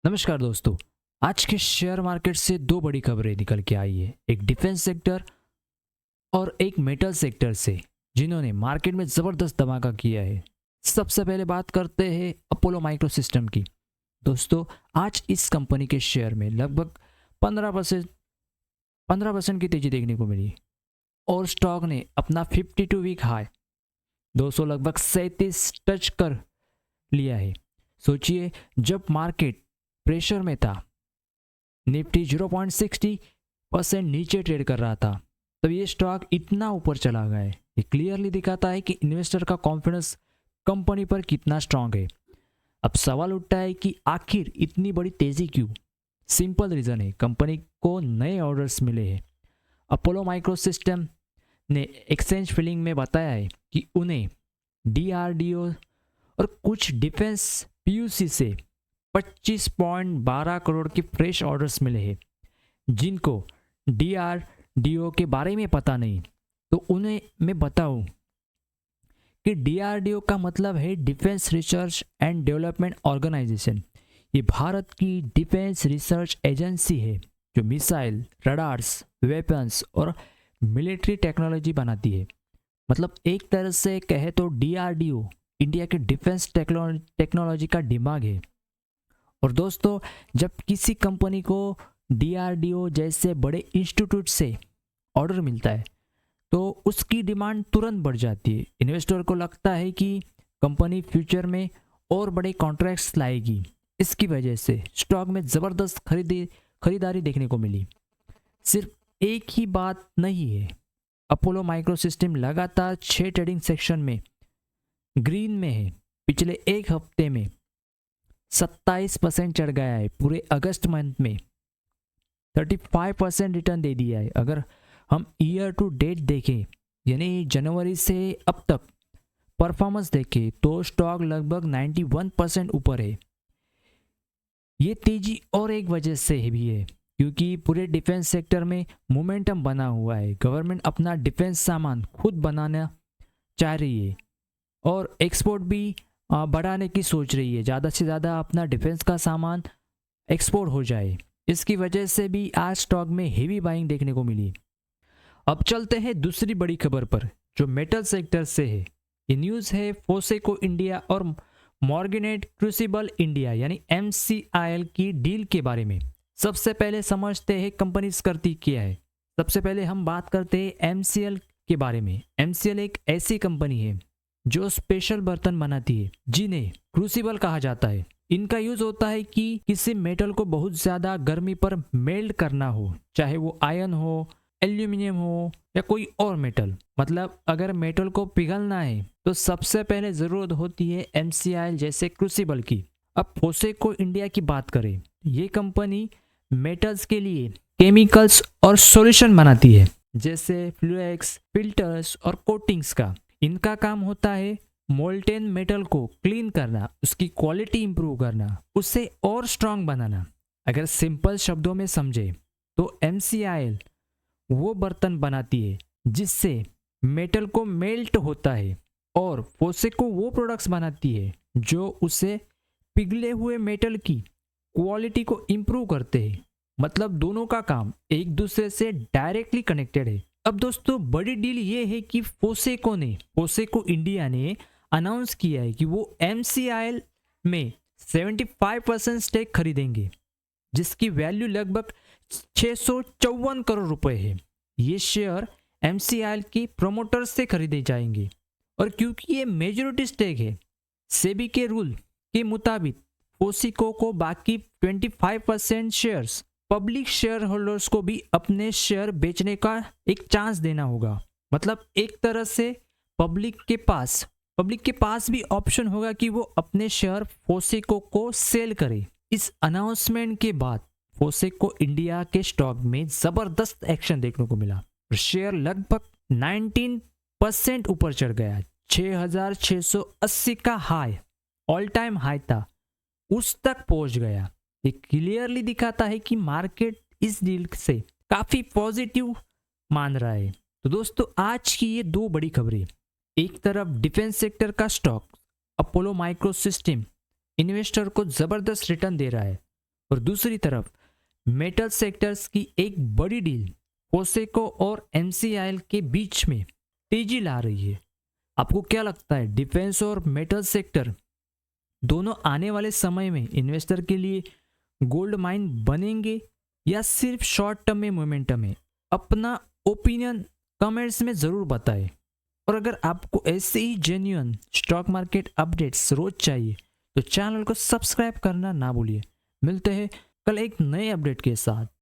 नमस्कार दोस्तों। आज के शेयर मार्केट से दो बड़ी खबरें निकल के आई है, एक डिफेंस सेक्टर और एक मेटल सेक्टर से, जिन्होंने मार्केट में जबरदस्त धमाका किया है। सबसे पहले बात करते हैं अपोलो माइक्रो सिस्टम की। दोस्तों, आज इस कंपनी के शेयर में लगभग 15% की तेजी देखने को मिली और स्टॉक ने अपना 52 वीक हाई 200 लगभग 37 टच कर लिया है। सोचिए, जब मार्केट प्रेशर में था, निफ्टी 0.60% नीचे ट्रेड कर रहा था, तब ये स्टॉक इतना ऊपर चला गया है। ये क्लियरली दिखाता है कि इन्वेस्टर का कॉन्फिडेंस कंपनी पर कितना स्ट्रांग है। अब सवाल उठता है कि आखिर इतनी बड़ी तेजी क्यों? सिंपल रीजन है, कंपनी को नए ऑर्डर्स मिले हैं। अपोलो माइक्रो सिस्टम ने एक्सचेंज फिलिंग में बताया है कि उन्हें डीआरडीओ और कुछ डिफेंस पीयूसी से 25.12 करोड़ की फ्रेश ऑर्डर्स मिले हैं, जिनको डीआरडीओ के बारे में पता नहीं। तो उन्हें मैं बताऊं कि डीआरडीओ का मतलब है defence research and development organisation. ये भारत की डिफेंस रिसर्च एजेंसी है जो मिसाइल, रडार्स, वेपन्स और मिलिट्री टेक्नोलॉजी बनाती है। मतलब एक तरह से कहे तो डीआरडीओ इंडिया के डिफेंस टेक्नोलॉजी का दिमाग है। और दोस्तों, जब किसी कंपनी को डीआरडीओ जैसे बड़े इंस्टीट्यूट से ऑर्डर मिलता है तो उसकी डिमांड तुरंत बढ़ जाती है। इन्वेस्टर को लगता है कि कंपनी फ्यूचर में और बड़े कॉन्ट्रैक्ट्स लाएगी। इसकी वजह से स्टॉक में ज़बरदस्त खरीदारी देखने को मिली। सिर्फ एक ही बात नहीं है, अपोलो माइक्रो सिस्टम लगातार 6 ट्रेडिंग सेक्शन में ग्रीन में है। पिछले एक हफ्ते में 27% चढ़ गया है। पूरे अगस्त मंथ में 35% रिटर्न दे दिया है। अगर हम ईयर टू डेट देखें, यानी जनवरी से अब तक परफॉर्मेंस देखें, तो स्टॉक लगभग 91% ऊपर है। ये तेजी और एक वजह से भी है, क्योंकि पूरे डिफेंस सेक्टर में मोमेंटम बना हुआ है। गवर्नमेंट अपना डिफेंस सामान खुद बनाना चाह रही है और एक्सपोर्ट भी बढ़ाने की सोच रही है। ज़्यादा से ज़्यादा अपना डिफेंस का सामान एक्सपोर्ट हो जाए। इसकी वजह से भी आज स्टॉक में हेवी बाइंग देखने को मिली। अब चलते हैं दूसरी बड़ी खबर पर, जो मेटल सेक्टर से है। ये न्यूज़ है फोसेको इंडिया और मॉर्गेनेट क्रूसिबल इंडिया यानी MCIL की डील के बारे में। सबसे पहले समझते हैं कंपनी करती क्या है। सबसे पहले हम बात करते हैं MCL के बारे में। MCL एक ऐसी कंपनी है जो स्पेशल बर्तन बनाती है, जिन्हें क्रूसिबल कहा जाता है। इनका यूज होता है कि किसी मेटल को बहुत ज़्यादा गर्मी पर मेल्ट करना हो, चाहे वो आयरन हो, एल्यूमिनियम हो या कोई और मेटल। मतलब अगर मेटल को पिघलना है तो सबसे पहले ज़रूरत होती है MCIL जैसे क्रूसिबल की। अब फोसेको इंडिया की बात करें, ये कंपनी मेटल्स के लिए केमिकल्स और सॉल्यूशन बनाती है, जैसे फ्लूएक्स, फिल्टर्स और कोटिंग्स का। इनका काम होता है मोल्टेन मेटल को क्लीन करना, उसकी क्वालिटी इंप्रूव करना, उसे और स्ट्रांग बनाना। अगर सिंपल शब्दों में समझे तो MCIL वो बर्तन बनाती है जिससे मेटल को मेल्ट होता है, और फोसेको वो प्रोडक्ट्स बनाती है जो उसे पिघले हुए मेटल की क्वालिटी को इंप्रूव करते हैं। मतलब दोनों का काम एक दूसरे से डायरेक्टली कनेक्टेड है। अब दोस्तों, बड़ी डील ये है कि फोसेको इंडिया ने अनाउंस किया है कि वो MCIL में 75% स्टेक खरीदेंगे, जिसकी वैल्यू लगभग 654 करोड़ रुपए है। ये शेयर MCIL की प्रोमोटर्स से खरीदे जाएंगे, और क्योंकि ये मेजॉरिटी स्टेक है, सेबी के रूल के मुताबिक फोसेको को बाकी 25% शेयर्स पब्लिक शेयर होल्डर्स को भी अपने शेयर बेचने का एक चांस देना होगा। मतलब एक तरह से पब्लिक के पास भी ऑप्शन होगा कि वो अपने शेयर फोसेको को सेल करे। इस अनाउंसमेंट के बाद फोसेको इंडिया के स्टॉक में जबरदस्त एक्शन देखने को मिला और शेयर लगभग 19% ऊपर चढ़ गया। 6,680 का हाई, ऑल टाइम हाई था, उस तक पहुंच गया। ये क्लियरली दिखाता है कि मार्केट इस डील से काफी पॉजिटिव मान रहा है। तो दोस्तों, आज की ये दो बड़ी खबरें, एक तरफ डिफेंस सेक्टर का stock Apollo micro system investor को जबरदस्त रिटर्न दे रहा है, और दूसरी तरफ मेटल सेक्टर्स की एक बड़ी डील पोसेको और एमसीआईएल के बीच में तेजी ला रही है। आपको क्या लगता है, डिफेंस और मेटल सेक्टर दोनों आने वाले समय में इन्वेस्टर के लिए गोल्ड माइन बनेंगे या सिर्फ शॉर्ट टर्म में मोमेंटम है? अपना ओपिनियन कमेंट्स में ज़रूर बताएं। और अगर आपको ऐसे ही जेन्युइन स्टॉक मार्केट अपडेट्स रोज चाहिए तो चैनल को सब्सक्राइब करना ना भूलिए। मिलते हैं कल एक नए अपडेट के साथ।